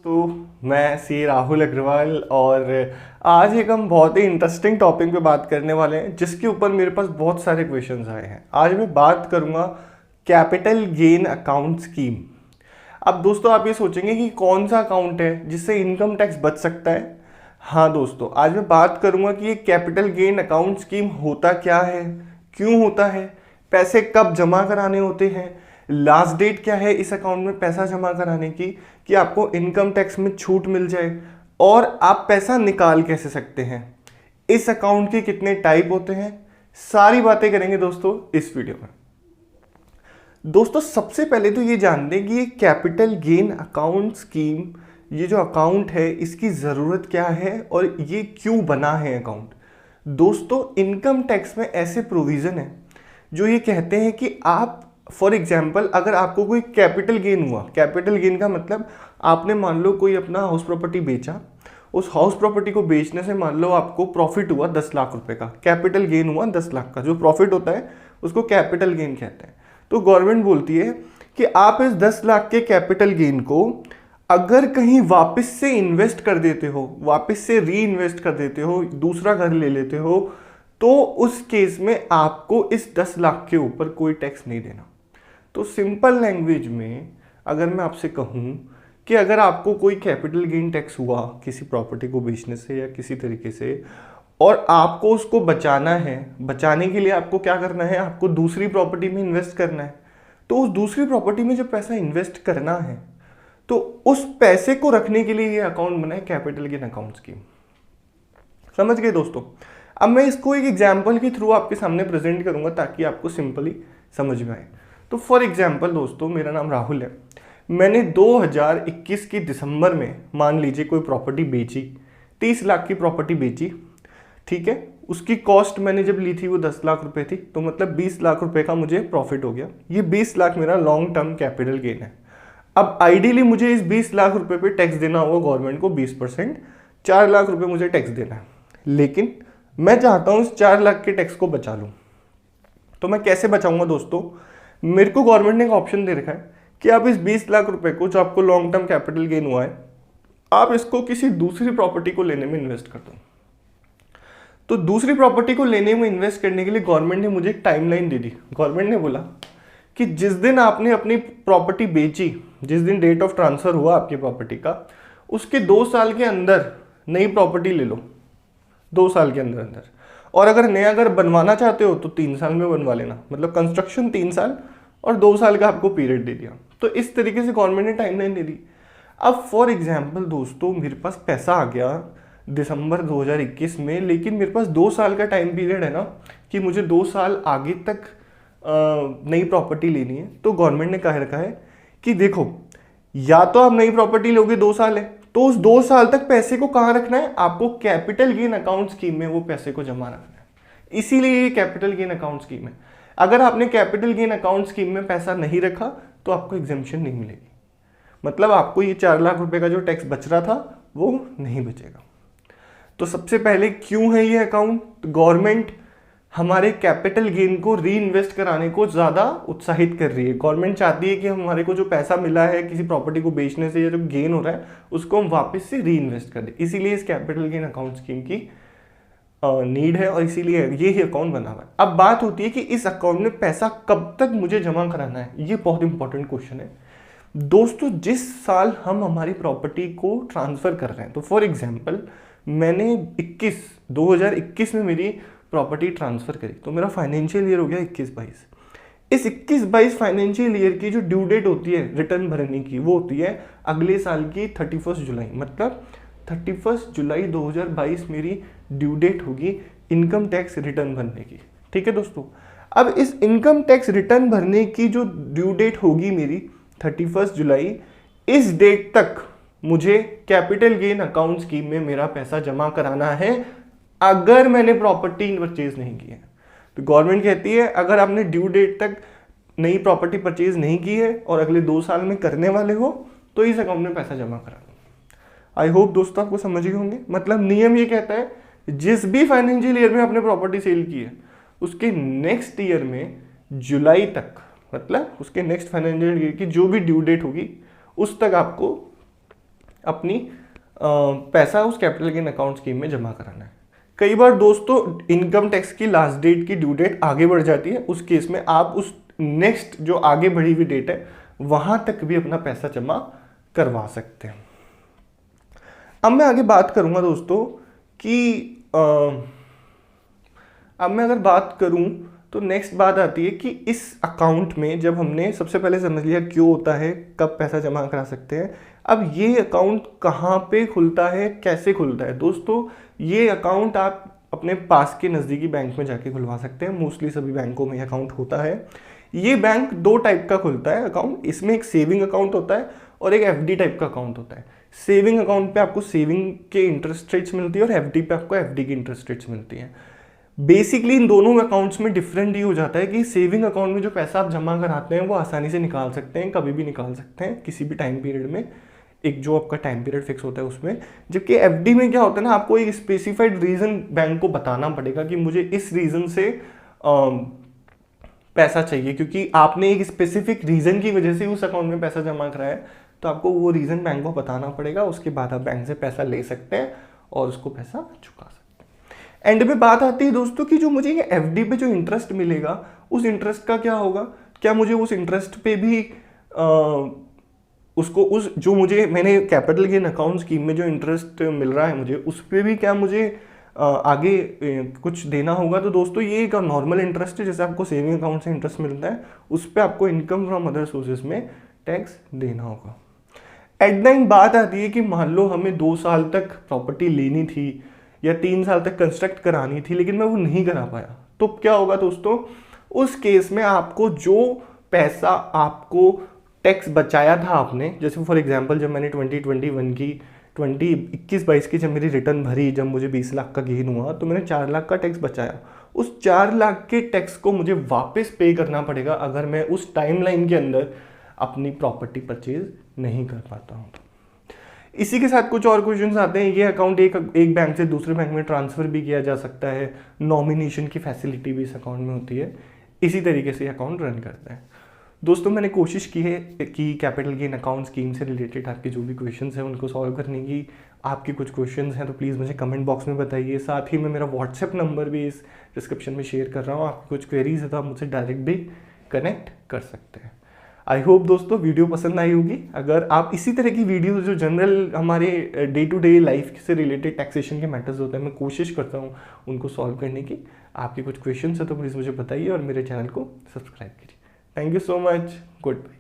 दोस्तों, मैं सी राहुल अग्रवाल और आज एक हम बहुत ही इंटरेस्टिंग टॉपिक पे बात करने वाले हैं जिसके ऊपर मेरे पास बहुत सारे क्वेश्चंस आए हैं। आज मैं बात करूंगा कैपिटल गेन अकाउंट स्कीम। अब दोस्तों आप ये सोचेंगे कि कौन सा अकाउंट है जिससे इनकम टैक्स बच सकता है। हाँ दोस्तों, आज मैं बात करूंगा कि ये कैपिटल गेन अकाउंट स्कीम होता क्या है, क्यों होता है, पैसे कब जमा कराने होते हैं, लास्ट डेट क्या है इस अकाउंट में पैसा जमा कराने की कि आपको इनकम टैक्स में छूट मिल जाए, और आप पैसा निकाल कैसे सकते हैं, इस अकाउंट के कितने टाइप होते हैं, सारी बातें करेंगे दोस्तों इस वीडियो में। दोस्तों सबसे पहले तो ये जान लें कि ये कैपिटल गेन अकाउंट स्कीम, ये जो अकाउंट है इसकी ज़रूरत क्या है और ये क्यों बना है अकाउंट। दोस्तों इनकम टैक्स में ऐसे प्रोविज़न है जो ये कहते हैं कि आप फॉर एग्जाम्पल अगर आपको कोई कैपिटल गेन हुआ, कैपिटल गेन का मतलब आपने मान लो कोई अपना हाउस प्रॉपर्टी बेचा, उस हाउस प्रॉपर्टी को बेचने से मान लो आपको प्रॉफिट हुआ 10 लाख रुपए का, कैपिटल गेन हुआ 10 लाख का, जो प्रॉफिट होता है उसको कैपिटल गेन कहते हैं। तो गवर्नमेंट बोलती है कि आप इस 10 लाख के कैपिटल गेन को अगर कहीं वापस से इन्वेस्ट कर देते हो, वापस से री इन्वेस्ट कर देते हो, दूसरा घर ले लेते हो, तो उस केस में आपको इस 10 लाख के ऊपर कोई टैक्स नहीं देना। तो सिंपल लैंग्वेज में अगर मैं आपसे कहूँ कि अगर आपको कोई कैपिटल गेन टैक्स हुआ किसी प्रॉपर्टी को बेचने से या किसी तरीके से, और आपको उसको बचाना है, बचाने के लिए आपको क्या करना है, आपको दूसरी प्रॉपर्टी में इन्वेस्ट करना है। तो उस दूसरी प्रॉपर्टी में जब पैसा इन्वेस्ट करना है तो उस पैसे को रखने के लिए ये अकाउंट बना है कैपिटल गेन अकाउंट स्कीम। समझ गए दोस्तों। अब मैं इसको एक एग्जाम्पल के थ्रू आपके सामने प्रेजेंट करूंगा ताकि आपको सिंपली समझ में आए। तो फॉर एग्जाम्पल दोस्तों, मेरा नाम राहुल है, मैंने 2021 के दिसंबर में मान लीजिए कोई प्रॉपर्टी बेची, 30 लाख की प्रॉपर्टी बेची, ठीक है। उसकी कॉस्ट मैंने जब ली थी वो 10 लाख रुपए थी, तो मतलब 20 लाख रुपए का मुझे प्रॉफिट हो गया। ये 20 लाख मेरा लॉन्ग टर्म कैपिटल गेन है। अब आइडियली मुझे इस 20 लाख रुपए पे टैक्स देना होगा गवर्नमेंट को 20%, 4 लाख रुपए मुझे टैक्स देना है। लेकिन मैं चाहता हूं इस 4 लाख के टैक्स को बचा लूं। तो मैं कैसे बचाऊंगा दोस्तों, मेरे को गवर्नमेंट ने एक ऑप्शन दे रखा है कि आप इस 20 लाख रुपए को जो आपको लॉन्ग टर्म कैपिटल गेन हुआ है, आप इसको किसी दूसरी प्रॉपर्टी को लेने में इन्वेस्ट कर दो। तो दूसरी प्रॉपर्टी को लेने में इन्वेस्ट करने के लिए गवर्नमेंट ने मुझे एक टाइमलाइन दे दी। गवर्नमेंट ने बोला कि जिस दिन आपने अपनी प्रॉपर्टी बेची, जिस दिन डेट ऑफ ट्रांसफर हुआ आपकी प्रॉपर्टी का, उसके 2 साल के अंदर नई प्रॉपर्टी ले लो, 2 साल के अंदर अंदर। और अगर नया घर बनवाना चाहते हो तो 3 साल में बनवा लेना, मतलब कंस्ट्रक्शन 3 साल और 2 साल का आपको पीरियड दे दिया। तो इस तरीके से गवर्नमेंट ने टाइमलाइन दे दी। अब फॉर एग्जाम्पल दोस्तों, मेरे पास पैसा आ गया दिसंबर 2021 में, लेकिन मेरे पास 2 साल का टाइम पीरियड है ना कि मुझे 2 साल आगे तक नई प्रॉपर्टी लेनी है। तो गवर्नमेंट ने कह रखा है कि देखो, या तो आप नई प्रॉपर्टी लोगे 2 साल है, तो उस 2 साल तक पैसे को कहाँ रखना है, आपको कैपिटल गेन अकाउंट स्कीम में वो पैसे को जमा रखना है। इसीलिए ये कैपिटल गेन अकाउंट स्कीम है। अगर आपने कैपिटल गेन अकाउंट स्कीम में पैसा नहीं रखा तो आपको एग्जेम्पशन नहीं मिलेगी, मतलब आपको ये 4 लाख रुपए का जो टैक्स बच रहा था वो नहीं बचेगा। तो सबसे पहले क्यों है ये अकाउंट, गवर्नमेंट हमारे कैपिटल गेन को री इन्वेस्ट कराने को ज़्यादा उत्साहित कर रही है। गवर्नमेंट चाहती है कि हमारे को जो पैसा मिला है किसी प्रॉपर्टी को बेचने से या जो गेन हो रहा है उसको हम वापस से री इन्वेस्ट कर दें। इसीलिए इस कैपिटल गेन अकाउंट स्कीम की नीड है और इसीलिए ये ही अकाउंट बना हुआ है। अब बात होती है कि इस अकाउंट में पैसा कब तक मुझे जमा कराना है, ये बहुत इंपॉर्टेंट क्वेश्चन है दोस्तों। जिस साल हम हमारी प्रॉपर्टी को ट्रांसफर कर रहे हैं, तो फॉर एग्जाम्पल मैंने 2021 में मेरी प्रॉपर्टी ट्रांसफर करी, तो मेरा फाइनेंशियल ईयर हो गया 21-22। इस 21-22 फाइनेंशियल ईयर की जो ड्यू डेट होती है रिटर्न भरने की, वो होती है अगले साल की 31 जुलाई, मतलब 31 जुलाई 2022 मेरी ड्यू डेट होगी इनकम टैक्स रिटर्न भरने की। ठीक है दोस्तों। अब इस इनकम टैक्स रिटर्न भरने की जो ड्यू डेट होगी मेरी 31 जुलाई, इस डेट तक मुझे कैपिटल गेन अकाउंट स्कीम में मेरा पैसा जमा कराना है अगर मैंने प्रॉपर्टी परचेज नहीं की है। तो गवर्नमेंट कहती है अगर आपने ड्यू डेट तक नई प्रॉपर्टी परचेज नहीं की है और अगले 2 साल में करने वाले हो तो इस अकाउंट में पैसा जमा करा लो। आई होप दोस्तों आपको समझ गए होंगे। मतलब नियम ये कहता है जिस भी फाइनेंशियल ईयर में आपने प्रॉपर्टी सेल की है उसके नेक्स्ट ईयर में जुलाई तक, मतलब उसके नेक्स्ट फाइनेंशियल ईयर की जो भी ड्यू डेट होगी उस तक आपको अपनी पैसा उस कैपिटल गेन अकाउंट स्कीम में जमा कराना है। कई बार दोस्तों इनकम टैक्स की लास्ट डेट की ड्यू डेट आगे बढ़ जाती है, उस केस में आप उस नेक्स्ट जो आगे बढ़ी हुई डेट है वहां तक भी अपना पैसा जमा करवा सकते हैं। अब मैं आगे बात करूंगा दोस्तों कि अब मैं अगर बात करूं तो नेक्स्ट बात आती है कि इस अकाउंट में जब हमने सबसे पहले समझ लिया क्यों होता है, कब पैसा जमा करा सकते हैं, अब ये अकाउंट कहाँ पे खुलता है, कैसे खुलता है। दोस्तों ये अकाउंट आप अपने पास के नज़दीकी बैंक में जाके खुलवा सकते हैं। मोस्टली सभी बैंकों में अकाउंट होता है। ये बैंक दो टाइप का खुलता है अकाउंट, इसमें एक सेविंग अकाउंट होता है और एक एफडी टाइप का अकाउंट होता है। सेविंग अकाउंट पे आपको सेविंग के इंटरेस्ट रेट्स मिलती है और एफडी पे आपको एफडी की इंटरेस्ट रेट्स मिलती है। बेसिकली इन दोनों अकाउंट्स में डिफरेंट ये हो जाता है कि सेविंग अकाउंट में जो पैसा आप जमा कराते हैं वो आसानी से निकाल सकते हैं, कभी भी निकाल सकते हैं किसी भी टाइम पीरियड में, एक जो आपका टाइम पीरियड फिक्स होता है उसमें। जबकि एफडी में क्या होता है ना, आपको एक स्पेसिफाइड रीजन बैंक को बताना पड़ेगा कि मुझे इस रीजन से पैसा चाहिए, क्योंकि आपने एक स्पेसिफिक रीजन की वजह से उस अकाउंट में पैसा जमा कराया है, तो आपको वो रीजन बैंक को बताना पड़ेगा। उसके बाद आप बैंक से पैसा ले सकते हैं और उसको पैसा चुका सकते हैं। एंड में बात आती है दोस्तों कि जो मुझे ये एफडी पे जो इंटरेस्ट मिलेगा उस इंटरेस्ट का क्या होगा, क्या मुझे उस इंटरेस्ट पे भी उसको उस जो मुझे मैंने कैपिटल गेन अकाउंट स्कीम में जो इंटरेस्ट मिल रहा है मुझे उस पर भी क्या मुझे आगे कुछ देना होगा। तो दोस्तों ये एक नॉर्मल इंटरेस्ट है, जैसे आपको सेविंग अकाउंट से इंटरेस्ट मिलता है उस पर आपको इनकम फ्रॉम अदर सोर्सेज में टैक्स देना होगा। एट द एंड बात आती है कि मान लो हमें 2 साल तक प्रॉपर्टी लेनी थी या 3 साल तक कंस्ट्रक्ट करानी थी, लेकिन मैं वो नहीं करा पाया, तो क्या होगा दोस्तों, उस केस में आपको जो पैसा आपको टैक्स बचाया था आपने, जैसे फॉर एग्जांपल जब मैंने 2021 की 21-22 की जब मेरी रिटर्न भरी, जब मुझे 20 लाख का गेन हुआ तो मैंने 4 लाख का टैक्स बचाया। उस 4 लाख के टैक्स को मुझे वापस पे करना पड़ेगा अगर मैं उस टाइमलाइन के अंदर अपनी प्रॉपर्टी परचेज नहीं कर पाता हूँ। इसी के साथ कुछ और क्वेश्चंस आते हैं। ये अकाउंट एक बैंक से दूसरे बैंक में ट्रांसफ़र भी किया जा सकता है, नॉमिनेशन की फैसिलिटी भी इस अकाउंट में होती है। इसी तरीके से अकाउंट रन करता है। दोस्तों मैंने कोशिश की है कि कैपिटल गेन अकाउंट स्कीम से रिलेटेड आपके जो भी क्वेश्चंस हैं उनको सॉल्व करने की। आपके कुछ क्वेश्चंस हैं तो प्लीज़ मुझे कमेंट बॉक्स में बताइए। साथ ही मैं मेरा व्हाट्सएप नंबर भी इस डिस्क्रिप्शन में शेयर कर रहा हूँ। आपकी कुछ क्वेरीज है तो आप मुझसे डायरेक्ट भी कनेक्ट कर सकते हैं। आई होप दोस्तों वीडियो पसंद आई होगी। अगर आप इसी तरह की वीडियो जो जनरल हमारे डे टू डे लाइफ से रिलेटेड टैक्सेशन के मैटर्स होते हैं, मैं कोशिश करता हूँ उनको सॉल्व करने की। आपके कुछ क्वेश्चन है तो प्लीज़ मुझे बताइए और मेरे चैनल को सब्सक्राइब कीजिए। Thank you so much. Goodbye.